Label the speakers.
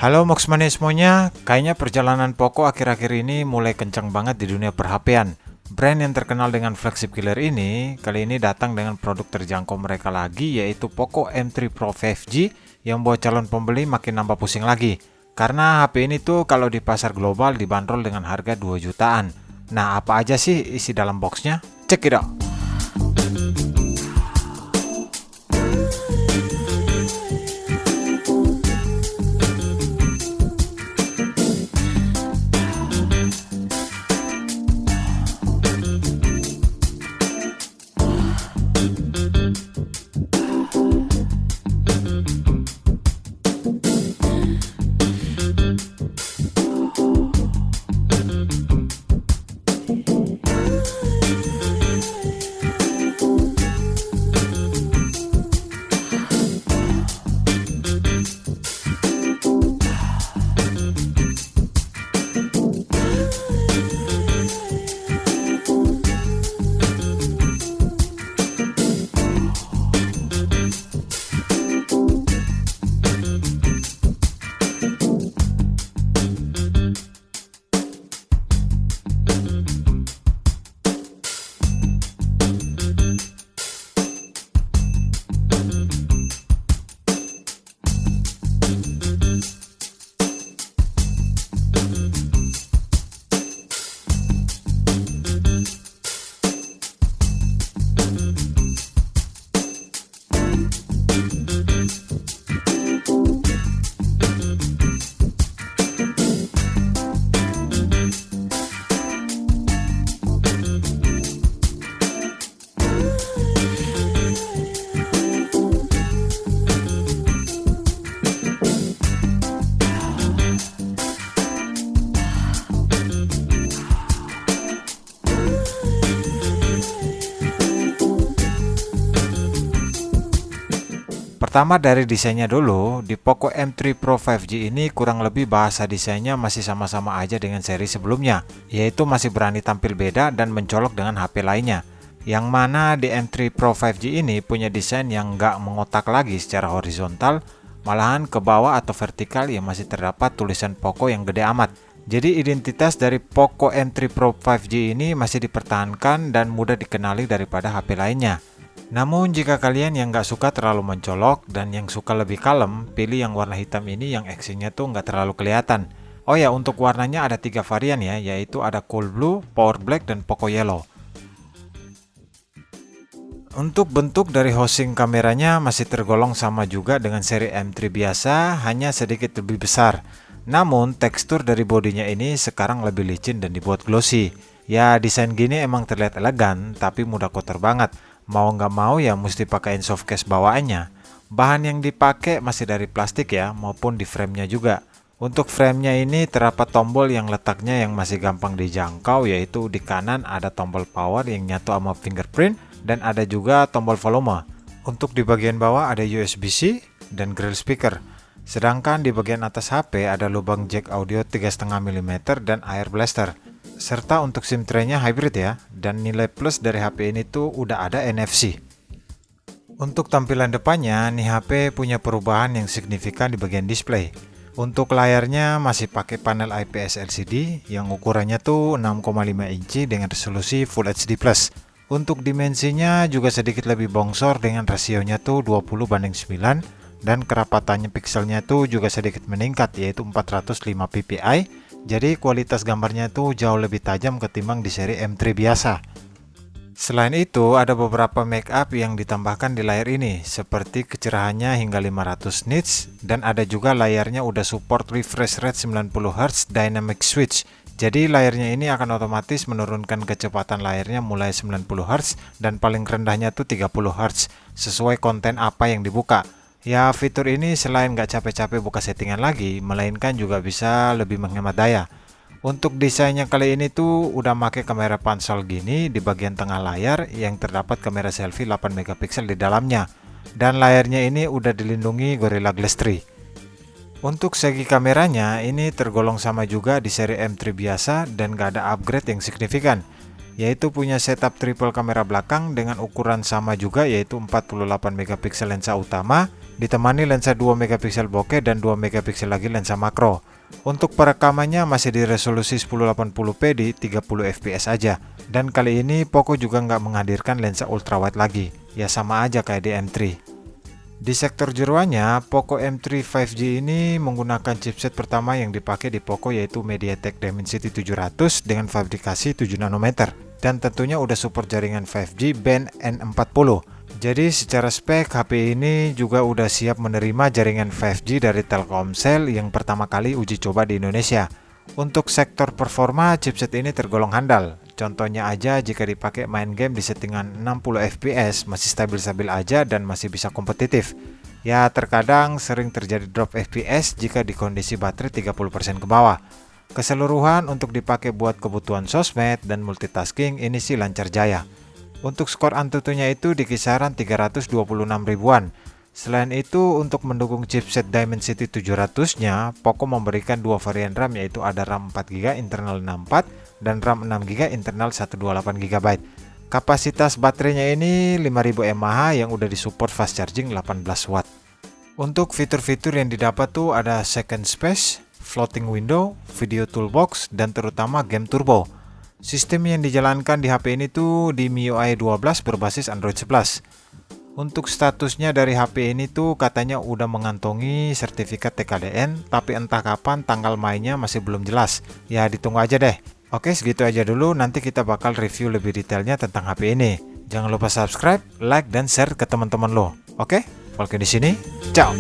Speaker 1: Halo Moxmania semuanya, kayaknya perjalanan Poco akhir-akhir ini mulai kencang banget di dunia per-HP-an. Brand yang terkenal dengan flagship killer ini, kali ini datang dengan produk terjangkau mereka lagi, yaitu Poco M3 Pro 5G yang buat calon pembeli makin nambah pusing lagi. Karena HP ini tuh kalau di pasar global dibanderol dengan harga 2 jutaan. Nah, apa aja sih isi dalam boxnya? Check it out! Pertama dari desainnya dulu, di Poco M3 Pro 5G ini kurang lebih bahasa desainnya masih sama-sama aja dengan seri sebelumnya, yaitu masih berani tampil beda dan mencolok dengan HP lainnya. Yang mana di M3 Pro 5G ini punya desain yang nggak mengotak lagi secara horizontal, malahan ke bawah atau vertikal yang masih terdapat tulisan Poco yang gede amat. Jadi identitas dari Poco M3 Pro 5G ini masih dipertahankan dan mudah dikenali daripada HP lainnya. Namun jika kalian yang nggak suka terlalu mencolok dan yang suka lebih kalem, pilih yang warna hitam ini yang actionnya tuh nggak terlalu kelihatan. Oh ya, untuk warnanya ada 3 varian ya, yaitu ada Cool Blue, Power Black, dan Poco Yellow. Untuk bentuk dari housing kameranya masih tergolong sama juga dengan seri M3 biasa, hanya sedikit lebih besar. Namun tekstur dari bodinya ini sekarang lebih licin dan dibuat glossy. Ya desain gini emang terlihat elegan, tapi mudah kotor banget. Mau nggak mau ya mesti pakaiin softcase bawaannya. Bahan yang dipakai masih dari plastik ya, maupun di framenya juga. Untuk framenya ini terdapat tombol yang letaknya yang masih gampang dijangkau, yaitu di kanan ada tombol power yang nyatu sama fingerprint, dan ada juga tombol volume. Untuk di bagian bawah ada USB-C dan grill speaker. Sedangkan di bagian atas HP ada lubang jack audio 3,5 mm dan air blaster. Serta untuk SIM tray-nya hybrid ya, dan nilai plus dari HP ini tuh udah ada NFC. Untuk tampilan depannya, nih HP punya perubahan yang signifikan di bagian display. Untuk layarnya masih pakai panel IPS LCD yang ukurannya tuh 6,5 inci dengan resolusi Full HD+. Untuk dimensinya juga sedikit lebih bongsor dengan rasionya tuh 20:9 dan kerapatannya pixelnya tuh juga sedikit meningkat yaitu 405 ppi. Jadi kualitas gambarnya tuh jauh lebih tajam ketimbang di seri M3 biasa. Selain itu ada beberapa make up yang ditambahkan di layar ini, seperti kecerahannya hingga 500 nits, dan ada juga layarnya udah support refresh rate 90Hz dynamic switch. Jadi layarnya ini akan otomatis menurunkan kecepatan layarnya mulai 90Hz dan paling rendahnya tuh 30Hz sesuai konten apa yang dibuka. Ya fitur ini selain nggak capek-capek buka settingan lagi, melainkan juga bisa lebih menghemat daya. Untuk desainnya kali ini tuh udah pakai kamera ponsel gini di bagian tengah layar yang terdapat kamera selfie 8 megapiksel di dalamnya. Dan layarnya ini udah dilindungi Gorilla Glass 3. Untuk segi kameranya ini tergolong sama juga di seri M3 biasa dan gak ada upgrade yang signifikan. yaitu punya setup triple kamera belakang dengan ukuran sama juga, yaitu 48 megapiksel lensa utama, ditemani lensa 2 megapiksel bokeh dan 2 megapiksel lagi lensa makro. Untuk perekamannya masih di resolusi 1080p di 30 fps aja. Dan kali ini Poco juga nggak menghadirkan lensa ultrawide lagi, ya sama aja kayak di M3. Di sektor jeroannya, Poco M3 5G ini menggunakan chipset pertama yang dipakai di Poco, yaitu MediaTek Dimensity 700 dengan fabrikasi 7 nanometer. Dan tentunya udah support jaringan 5G band N40. Jadi secara spek HP ini juga udah siap menerima jaringan 5G dari Telkomsel yang pertama kali uji coba di Indonesia. Untuk sektor performa, chipset ini tergolong handal. Contohnya aja jika dipakai main game di settingan 60 fps masih stabil-stabil aja dan masih bisa kompetitif. Ya terkadang sering terjadi drop fps jika di kondisi baterai 30% ke bawah. Keseluruhan untuk dipakai buat kebutuhan sosmed dan multitasking ini sih lancar jaya. Untuk skor Antutunya itu di kisaran 326 ribuan. Selain itu, untuk mendukung chipset Dimensity 700-nya, Poco memberikan dua varian RAM, yaitu ada RAM 4GB internal 64 dan RAM 6GB internal 128GB. Kapasitas baterainya ini 5000 mAh yang udah disupport fast charging 18 watt. Untuk fitur-fitur yang didapat tuh ada second space, floating window, video toolbox, dan terutama game turbo. Sistem yang dijalankan di HP ini tuh di MIUI 12 berbasis Android 11. Untuk statusnya dari HP ini tuh katanya udah mengantongi sertifikat TKDN, tapi entah kapan tanggal mainnya masih belum jelas. Ya ditunggu aja deh. Oke, segitu aja dulu, nanti kita bakal review lebih detailnya tentang HP ini. Jangan lupa subscribe, like, dan share ke teman-teman lo. Oke, Volkan di sini. Ciao.